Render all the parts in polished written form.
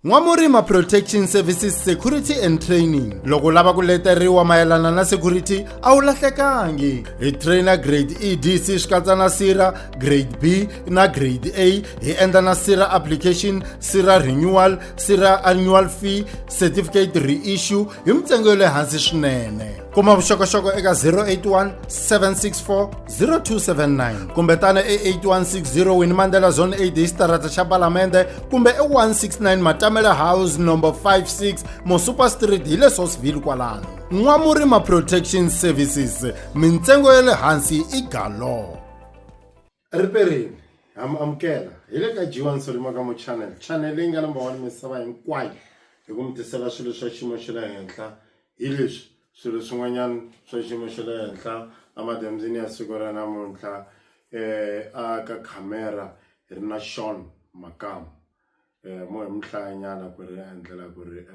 N'wamurima Protection Services Security and Training. Loko lava ku leteriwa mayelana na security a wu lahlekangi. Hi trainer grade E DC xikatsa na SIRA, grade B na grade A. Hi endla na SIRA application, SIRA renewal, SIRA annual fee, certificate reissue hi mintsengo ya le hansi swinene. Kuma vuxokoxoko eka 081 764 0279 kumbe tana e8160 Winnie Mandela Zone 8 hi xitarata xa Palamende kumbe e169 Matamela House number 56 Mosupa Street hi le Sosville kwalano. N'wamurima Protection Services, mintsengo ya le hansi i galo. Riperini amukela hi le ka G1 Solimaka channel leyi nga number 1 misava hinkwayo hi ku mi tisela swilo swa xiyimo xa le henhla hi leswi swilo swin'wanyana swa xiyimo xa le henhla amadamzini ya siku ra namuntlha aka camera hi ri na Sean Makam mo hi mihlayanyana ku ri endlela ku ri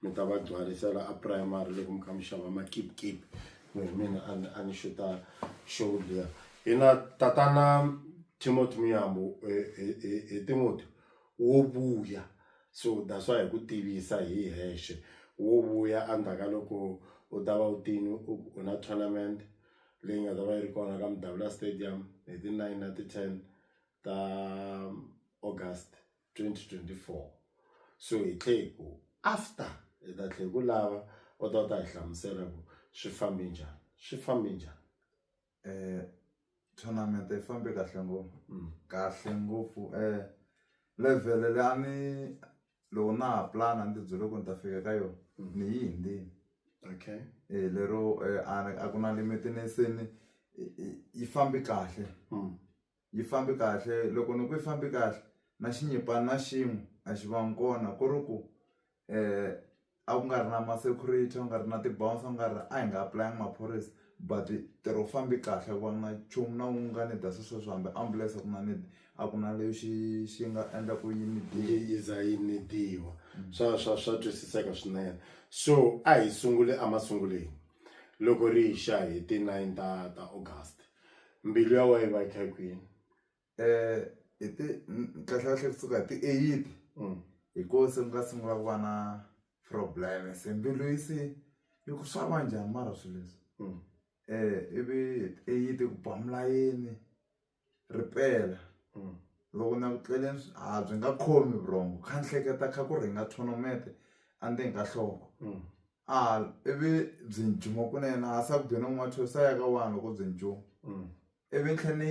mi ta va gcwalisela a primary loko mi kha mi xava ma keep mina a ni xuta show liya hi na tatana Timothy Muyambu Timothy wo vuya, so that's why hi ku tivisa hi heshe wo vuya andaka loko u ta va u tini u na tournament leyi nga ta va yi ri kona ka Mdavula Stadium hi ti 9 na ti 10 ta August 2024. So hi tlhe ku after hi ta tlhe ku lava u ta hi hlamusela ku swi fambe njhani. Tournament yi fambe kahle ngopfu level leani loko na ha plana ndzi byele ku ni ta fika ka yona ni yi hindzini. Okay. Lero a ku na limitination yi fambe kahle. Yi fambe kahle loko ni ku yi fambe kahle na xinyipana na xin'we a xi vangi kona ku ri ku a ku nga ri na ma security, ku nga ri na ti-bouncer, ku nga ri a hi nga applying maphorisa but ntirho fambe kahle ku va na nchumu na unga ni da sweswo hambi ambulance ku na ni a ku na lexi xi nga endla ku yi nidiwa swa twisiseka swinene. So a hi sungule emasunguleni loko ri xa hi ti 9 ta August mbilu ya wena va yi kha kwini? Hi ti kahle kusuka hi ti 8 hikuva se nga sungula ku va na problem se mbilu yi ku swa va njhani mara swilo leswi ivi 8 ku ba mulayeni ripela loko na ku tleleni byi nga khomi vurhongo kha ni hleketa kha ku ri hi nga tournament andzeni ka nhloko ivi byi njuma kunene a sa ku byi n'wana sa ya ka wani loko byi njuma ivi ni tlhela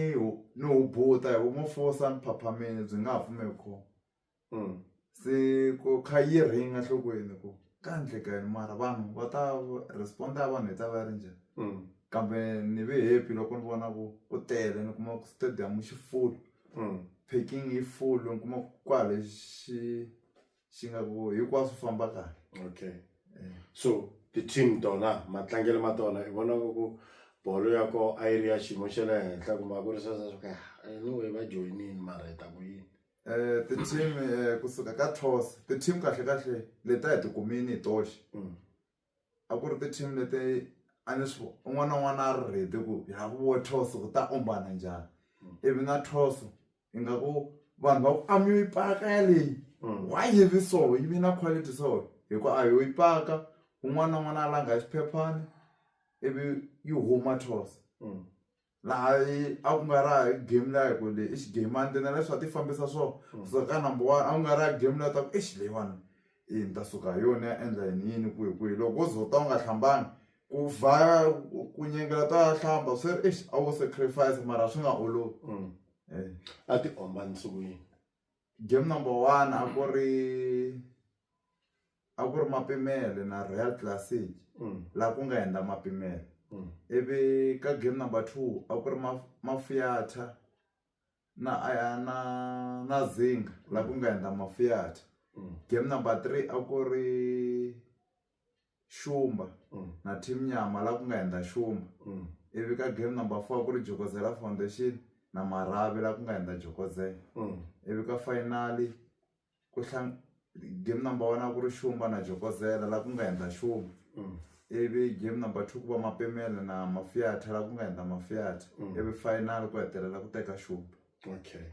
ni hubuta hi vo fosa ni phaphamile byi nga ha pfumeli khoma se ku kha yi ringa nhlokweni ku ka ndlekani mara vanhu va ta responda ya vanhu hi ta va yi ri njhani. Kambe ni ve happy loko ni vona ku tele ni kuma ku stadium xi full parking yi full ni kuma kwale xi nga ku hinkwaswo famba kahle. Okay. So ti-team tona matlangelo ma tona hi vona ku bolo ya ko a yi ri ya xiyimo xa le henhla kumbe a ku ri sweswo swo ka anyway va joyinini mara hi ta ku yini? Ti-team kusuka ka toss ti-team kahle leta hi tikumini hi toxe a ku ri ti-team leti a ni swi un'wana na un'wana a ri ready ku ya ku vo toss ku ta ombana njhani ivi na toss ingaku vanhu va ku a mi yi paka yaleyi why yi vi so yi vi na quality so hikuva a hi yi paka un'wana na un'wana a langa xiphephani ivi yi huma toss laha a ku nga ra game leyi ku leyi i xigame na leswi a ti fambisa swona kusuka ka number 1 a ku nga ra game leyi ta ku leyiwani ni ta suka hi yona ya endla yini kwihi loko u zota u nga hlambangi ku vhaya ku nyengela ta hlamba swi ri a wo sacrifice mara swi nga olovi. A ti omba nsuku yini? Game number 1 a ku ri Mapimele na Real Classic laha ku nga endla Mapimele ivi ka game number 2 a ku ri Mafiyata na Zinga laha ku nga endla Mafiyata. Game number 3 a ku ri Shumba na Team Nyama laha ku nga endla Shumba ivi ka game number 4 ku ri Jokozela Foundation na Maravi laha ku nga endla Jokozela ivi ka finally game number 1 a ku ri Shumba na Jokozela laha ku nga endla Shumba ivi game number 2 ku va Mapimele na Mafiyata laha ku nga endla Mafiyata ivi final ku hetelela ku teka Shumba. Okay.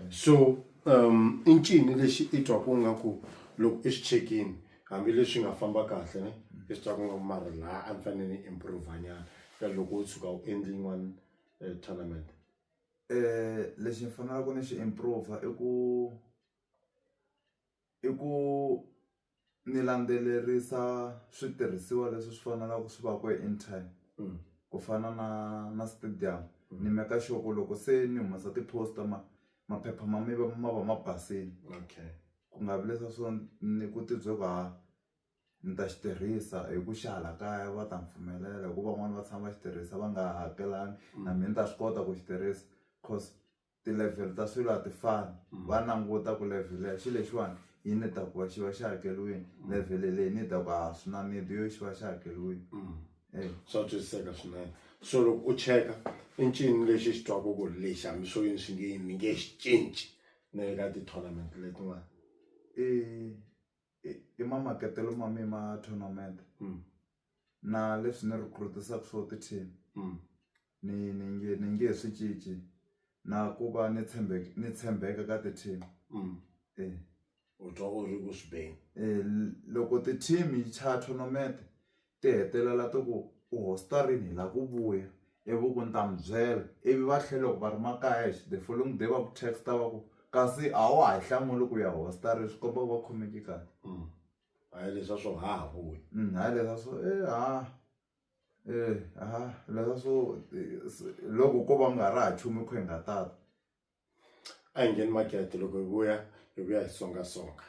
So i ncini lexi i twaku ngaku loko i swi chekini hambileswi nga famba kahle ne i swi twaku ngaku mara laha a ni fanele ni improve nyana ka loko u tshuka u endle yin'wana tournament? Lexi ni faneleke ni xi improve i ku ni landzelerisa switirhisiwa leswi swi faneleke swi va ku in time ku fana na stadium. Ni meka sure ku loko se ni humesa ti-poster maphepha ma va ma basile. Okay. Ku nga vi leswa swo ni ku tibyela ku ni ta xi tirhisa hi ku xala kaya va ta ni pfumelela hikuva van'wani va tshama va xi tirhisa va nga hakelanga na mina ni ta swi kota ku xi tirhisa cause ti-level ta swilo a ti fani. Va languta ku level ya xilo lexiwani yi ni ta ku va xi va xi hakeliwini, level leyi ni ta ku swi na need yo xi va xi hakeliwini. Swa twisiseka swinene. So loko u cheka i ncini lexi xi twaku ku lexi hambi swo yini swi nge ni nge xi cinci na ka ti-tournament letin'wana? I mamaketelo ma mi ma tournament na leswi ni recruitisaka swo ti-team ni nge swi cinci na ku va ni tshembeka ka ti-team. U twa u ri ku swi beni. Loko ti-team yi chaya tournament ti hetelela to ku u hosta rini hi la ku vuya ivi ku ni ta mi byela ivi va tlhela loko va ri makaya the following day va ku texta va ku kasi a wa ha yi hlamuli ku ya hosta ri swi komba ku va khomeki kahle. Hayi leswa swo vuya. Hayi leswa swo leswa swo loko ko va nga ri ha nchumu kho hi nga tata. A hi ngheni makete loko hi vuya hi songasonga.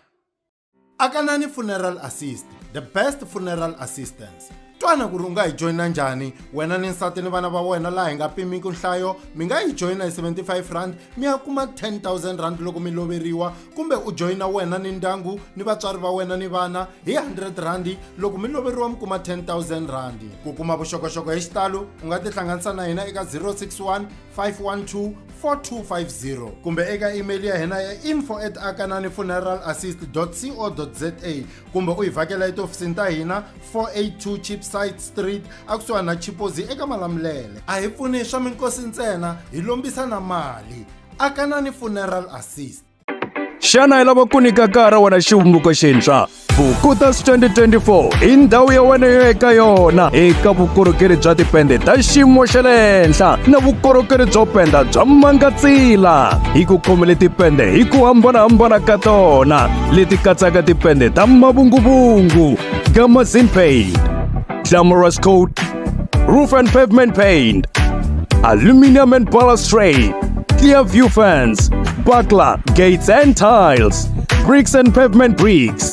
Akanani Funeral Assist, the best funeral assistance. Twana ku ri u nga hi joyina njhani wena ni nsati ni vana va wena laha hi nga pimiki nhlayo mi nga hi joyina hi 75 rand mi ya kuma 10,000 rand loko mi loveriwa, kumbe u joyina wena ni ndyangu ni vatswari va wena ni vana hi 100 rand loko mi loveriwa mi kuma 10,000 rand. Ku kuma vuxokoxoko hi xitalo u nga tihlanganisa na hina eka 061 512 4250 kumbe eka email ya hina ya info@akananifuneralassist.co.za kumbe u hi vhakela etihofisini ta hina 482 Cheapside Street akusuhana na Chipozi eka Malamulele. A hi pfuni swa minkosi ntsena, hi lombisa na mali. Akanani Funeral Assist. Xana hi lava ku nyika nkarhi wena xivumbuko xintshwa Vukutas 2024 i ndhawu ya wena yo eka yona eka vukorhokeri bya tipende ta xiyimo xa le henhla na vukorhokeri byo penda bya mangatsila. Hi ku khomele tipende hi ku hambanahambana ka tona leti katsaka tipende ta mavunguvungu, Gamazine Paint, Glamorous Coat, Roof and Pavement Paint, Aluminium and Balustrade, Clear View Fence, Buckler, Gates and Tiles, Bricks and Pavement Bricks.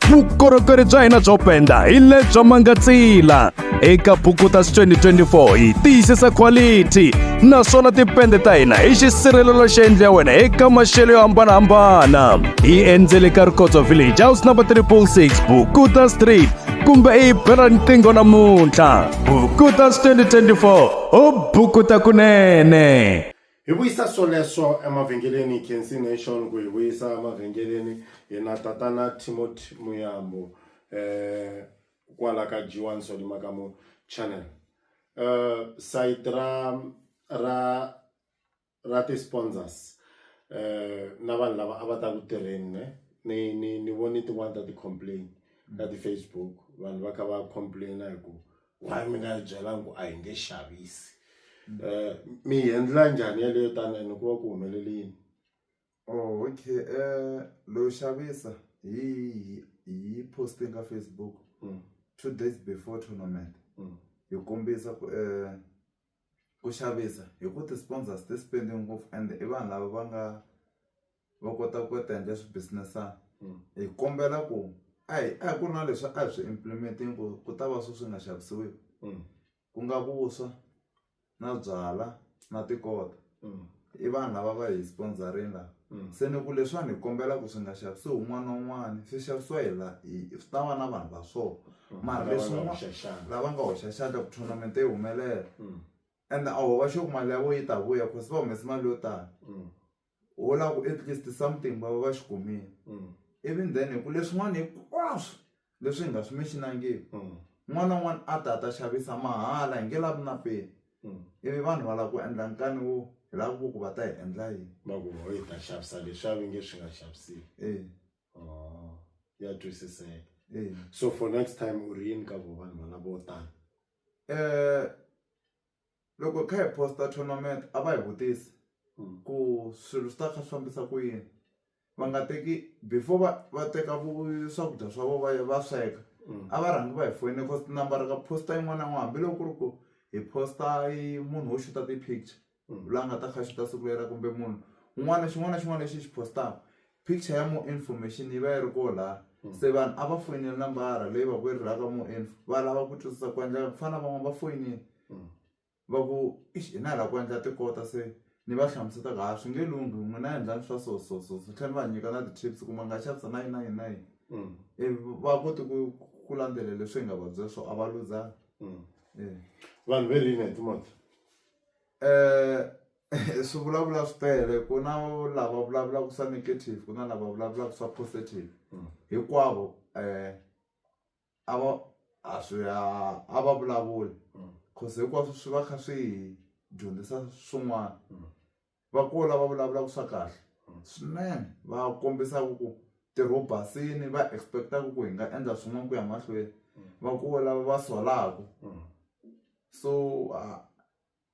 Vukorhokeri bya hina byo penda hi le bya mangatsila. Eka Vukutas 2024 hi tiyisisa quality naswona tipende ta hina hi xisirhelelo xa yindlu ya wena eka maxelo yo hambanahambana. Hi endzele ka Rikotso Village, house number 666 Vukutas Street, kumbe hi bela riqingho namuntlha. Vukutas 2024 u bukuta kunene. Hi vuyisa swoleswo emavhengeleni Kensi Nation, ku hi vuyisa emavhengeleni hi na tatana Timothy Muyambo kwala ka G1 Solimakamu channel. Site ra ti-sponsors na vanhu lava a va ta ku tirheni ni voni tin'wana ta ti-complain ka ti-Facebook, vanhu va kha va complaina hi ku why mi nga byelanga ku a hi nge xavisi. Mi endla njhani yaleyo tani and ku va ku humelele yini? Okay, lo xavisa hi posting ka Facebook 2 days before tournament. Hi kombisa ku xavisa hi ku ti-sponsors ti spending ngopfu and i vanhu lava va kota ku ta endla swi business-ana. Hi kombela ku a hi ku na leswi a hi swi implementing ku ta va swi nga xavisiwi, ku nga vuswa na byala na tikota. I vanhu lava va hi sponsoring la. Se ni ku leswiwani hi kombela ku swi nga xavisiwi un'wana na un'wana, swi xavisiwa swi ta va na vanhu va swona mara leswi lava nga hoxa xandla ku tournament yi humelela. And a ho va xo ku mali ya vo yi ta vuya cause va humese mali yo tala. Ho lava ku at least something va va xi kumile. Even then hi ku leswin'wana hinkwaswo leswi hi nga swi mentionangiki n'wana na n'wana a ta xavisa mahala hi nge lavi na peni. Ivi vanhu va lava ku endla nkani wo hi lava ku va ta hi endla yini va ku hi ta xavisa leswi a va nge swi nga xavisiwi ya twisiseka so for next time u ri yini ka vo vanhu valavo tani loko kha hi posta tournament a va hi vutisi ku swilo swi ta kha swi fambisa ku yini va nga teki before va teka swakudya swa vo va sweka a va rhangi va hi foyine cause tinambara ka posta yin'wana na yin'wana hambiloko ku ri ku hi posta munhu wo xuta ti-picture la nga ta kha xuta siku lera kumbe munhu un'wana xin'wana na xin'wana lexi xi postaka picture ya more information yi va yi ri koho laha se vanhu a va foyineli nambara leyi va ku yi rilaka more info va lava ku twisisa ku endla ku fana van'wana va foyinini va ku hi na hi lava ku endla tikota se ni va hlamusetaka swi nge lunghi n'wina endlani swa so tlhela va nyika na ti-tips ku ma nga xavisa na yini va koti ku landzelela leswi hi nga va byela swo a va luzanga vanhu ve rini hi timota swi vulavula swi tele ku na lava vulavulaka swa negative ku na lava vulavulaka swa positive hinkwavo a va vulavuli cause hinkwaswo swi va kha swi hi dyondzisa swin'wana va ku lava vulavulaka swa kahle swinene va kombisaka ku ntirho wo basini va expectaka ku hi nga endla swin'wana ku ya mahlweni va ku lava va solaka so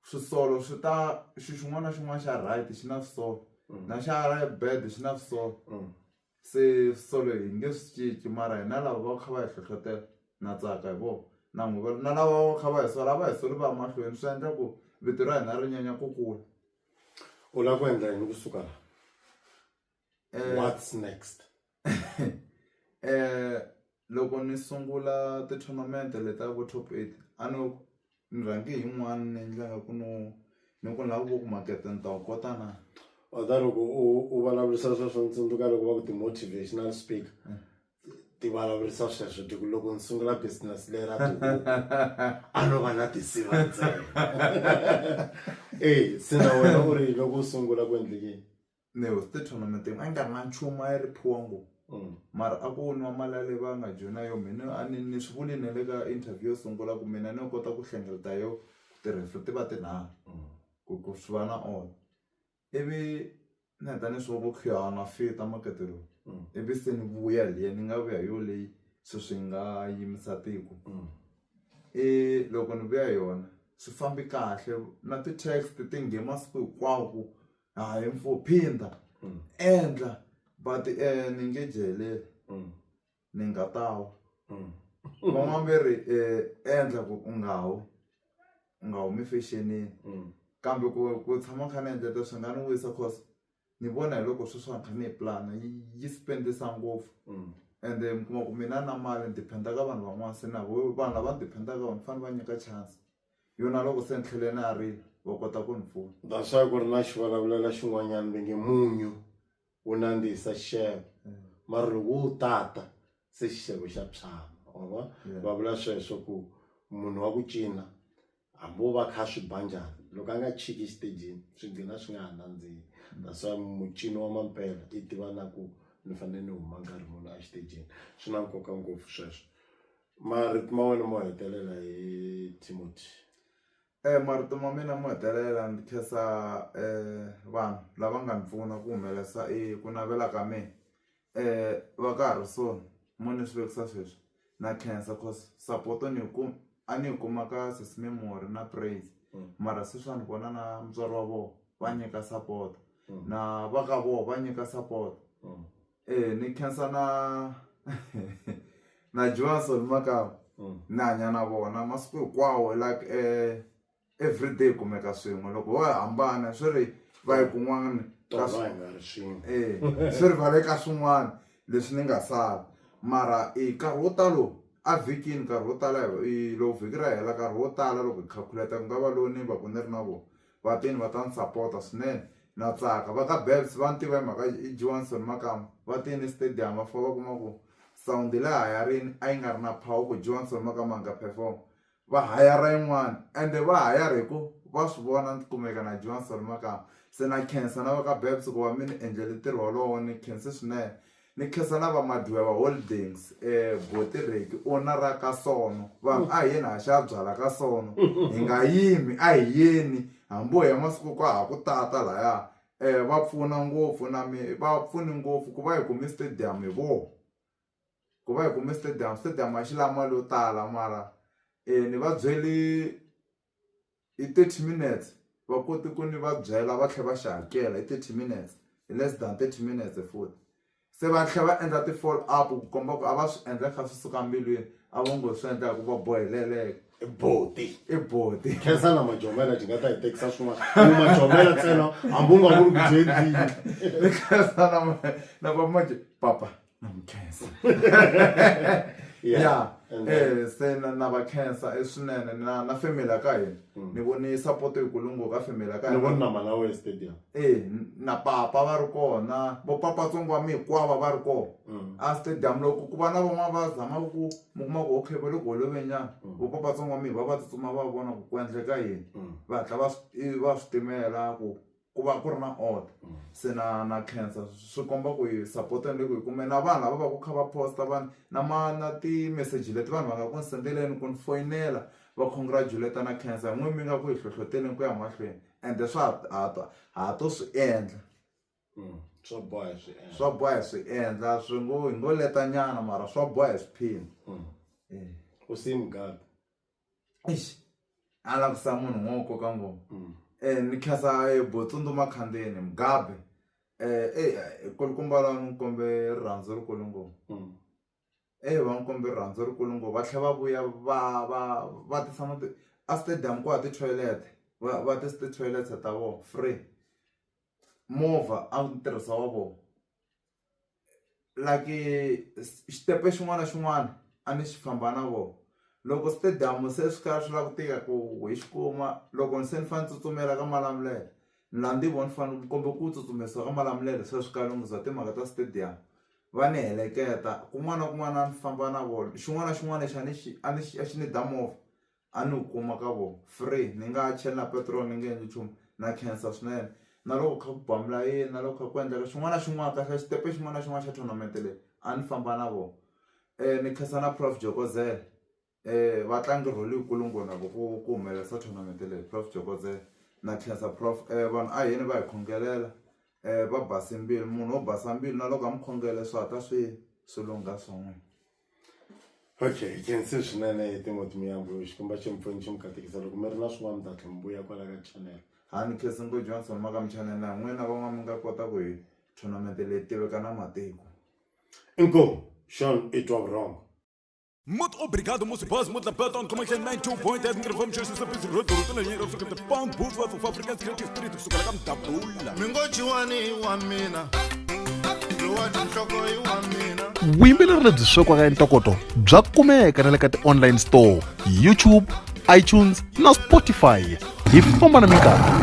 swisolo swi ta xin'wana na xin'wana xa right xi na swisolo na xa bad xi na swisolo se swisolo hi nge swi cinci mara hina lava va kha va hi hlohlotela na tsaka hi vona na n'wi na lava va kha va hi sola va hi soli va ya mahlweni swi endla ku vito ra hina ri nyanya ku kula u lava ku endla yini kusuka la what's next loko ni sungula ti-tournament leta vo top 8 a ni rhangi yin'wana ni endlaka ku ni ku lava ku maketa ni ta wu kota na ta loko u vulavurisa sweswo ni tsundzuka loko va ku ti-motivational speaker ti vulavurisa sweswo ti ku loko ni sungula business lera a no va na tisiva ntsena se na wena u ri loko u sungula ku endlekini ni hosi ti-tournament a yi nga ri na nchumu a yi ri phiwa ngopfu mara a ku nwa mali ya leyi va nga joyina yo mina ni swi vuli ni le ka interview yo sungula ku mina ni kota ku hlengeleta yo tirhefri ti va tinharhu ku swi va na all ivi ni heta ni swi vo khiya na fita makete lowu ivi se ni vuya liya ni nga vuya yo leyi swi nga yimisa tiko loko ni vuya yona swi fambi kahle na ti-text ti nge masiku hinkwawo ku hayi mfo phinda endla but ni nge jeleli ni nga tawa van'wana va ri endla ku u nga humi fexenini kambe ku tshama kha ni endleta swi nga ni wisa cause ni vona hi loko sweswi kha ni hi plana yi spendisa ngopfu ende mi kuma ku mina na mali ni dependa ka vanhu van'wana se na vanhu lava ni dependa ka vona ni fanele va nyika chance yona loko se ni tlhele na rili va kota ku ni pfuna that's why ku ri na xivulavulela xin'wanyana va nge munyu wu nandzihisa xixevo mara loko wu tata se xixevo xa tshama va vula sweswo ku munhu wa ku cina hambi wo va kha swi ba njhani loko a nga chiki xitejini swi gcina swi nga ha nandzihi that's why mucini wa mampela i tiva na ku ni fanele ni huma nkarhi munhu a xitejini swi na nkoka ngopfu sweswo marito ma wena mo hetelela hi Timothy marito ma mina mo hetelela ni khensa vanhu lava nga ni pfuna ku humelerisa ku navela ka mina va ka ha ri so mo ni swi vekisa sweswi na khensa cause support a ni yi kuma ka Sesi Memory na Praise mara sweswi ni vona na mutswari wa vona va nyika support na va ka vona va nyika support ni khensa na Johnson Makama ni hanya na vona masiku hinkwawo like everyday kumeka swin'we loko va hambana swi ri va yi kun'wana swi ri va le ka swin'wana leswi ni nga sala mara nkarhi wo talo a vhikini nkarhi wo tala loko vhiki ra hela nkarhi wo tala loko hi calculate ku nga va lowu ni va ku ni ri na vona vatini va ta ni sapota swinene na tsaka va ka Babs va ni tiva hi mhaka Johnson Makama va tini stadium va fika va kuma ku sound le hayarini a yi nga ri na power ku Johnson Makama nga perform va hayara yin'wana ende va hayara hi ku va swi vona ni kumeka na Johnson Makama se na khensa na va ka Babs ku va mi ni endlele ntirho wolowo ni khense swinene ni khensa na va Madweba Holdings Botireki ona ra ka Sono vanhu a hi yeni ha xa byala ka Sono hi nga yimi a hi yeni hambo hi masiku ka ha ku tata laya va pfuna ngopfu va pfuni ngopfu ku va hi kumi stadium hi vo ku va hi kumi stadium a xi lava mali yo tala mara ni va byeli hi 30 minutes va koti ku ni va byela va tlhela va xi hakela hi 30 minutes hi less than 30 minutes futhi se va tlhela va endla ti-follow up ku komba ku a va swi endla kha swi suka mbilwini a vo ngo swi endla ku va boheleleka i boti khensa na majomela ti nga ta hi tekisa swin'wana majomela ntsena hambi u nga vuri ku dyendlini khensa na va manje papa na mkhensa se na va khensa swinene na family ka hina ni voni support yikulungu ka family ka hina ni voni na mana we stadium na papa va ri kona vo papatsongo wa mi hinkwavo va ri kona a stadium loko ku va na van'wana va zama ku mi kuma ku okay va le ku holovenyana vo papatsongo wa mi va tsutsuma va vona ku endleka yini va hatla va swi timela ku va ku ri na order se na cancer swi komba ku hi support le ku hi kume na vanhu lava va ku kha va posta vanhu na ti-message leti vanhu va nga ku ni sendeleni ku ni foyinela va congratulate na cancer n'we mi nga ku hi hlohloteleni ku ya mahlweni ende swa ha to swi endla swa boha hi swi endla hi ngo leta nyana mara swa boha hi swiphini u simgabe a lavisa munhu n'wo koka ngoma ni khensa botsunduma khandeni Mugabe kulukumba la ni kombe rirhandzu rikulu ngopfu va ni kombe rirhandzu rikulu ngopfu va tlhela va vuya va tisa a stadium ku ha ti-toilet va tisa ti-toilet ta vona free movha a ni tirhisa wa vona like xitepe xin'wana na xin'wana a ni xi famba na vona loko stadium se swi kala swi lava ku tika ku hi xi kuma loko se ni fanele tsutsumela ka Malamulele ni la ndi vona ni fanele kombe ku tsutsumisiwa ka Malamulele se swi kalunghisa timhaka ta stadium va ni heleketa kun'wana na kun'wana ni famba na vona xin'wana na xin'wana lexi a xi ni da movha a ni wu kuma ka vona free ni nga cheli na petrol ni nge endli nchumu na khensa swinene na loko kha ku ba mulayeni na loko kha ku endleka xin'wana na xin'wana kahle xitepe xin'wana na xin'wana xa tournament leyi a ni famba na vona ni khensa na Prof Jokozela vatlangi role yikulu ngopfu ku humelerisa tournament leyi Prof Jokozela na khensa Prof vanhu a hini va hi khongelela va basi mbilu munhu wo basa mbilu na loko a mi khongele swi hata swi lungha swin'we okay khensi swinene hi Timothy Muyambu xikomba xempfuni xi mi katekisa loko mi ri na swin'wana mi ta tlhela mi vuya kwala ka channel ni khensi ngo Johnson maka mi channel na n'wina van'wana mi nga kota ku hi tournament leyi tiveka na matiko inkomu Sean itwa wrong. Muito obrigado, moço boss, muito lapetão, como é que é 92.10, microfone, Jesus, sapis, roto, na linha, fica de pão, bufa, fufa, africano, que espírito, sucala, cam, tabula. Mingochiwani wa mina, luwadi mhloko wa mina. Vuyimbeleri lebyi swekiwaka entokoto bya kumeka na le ka ti-online store YouTube, iTunes na Spotify hi famba na minkarhi.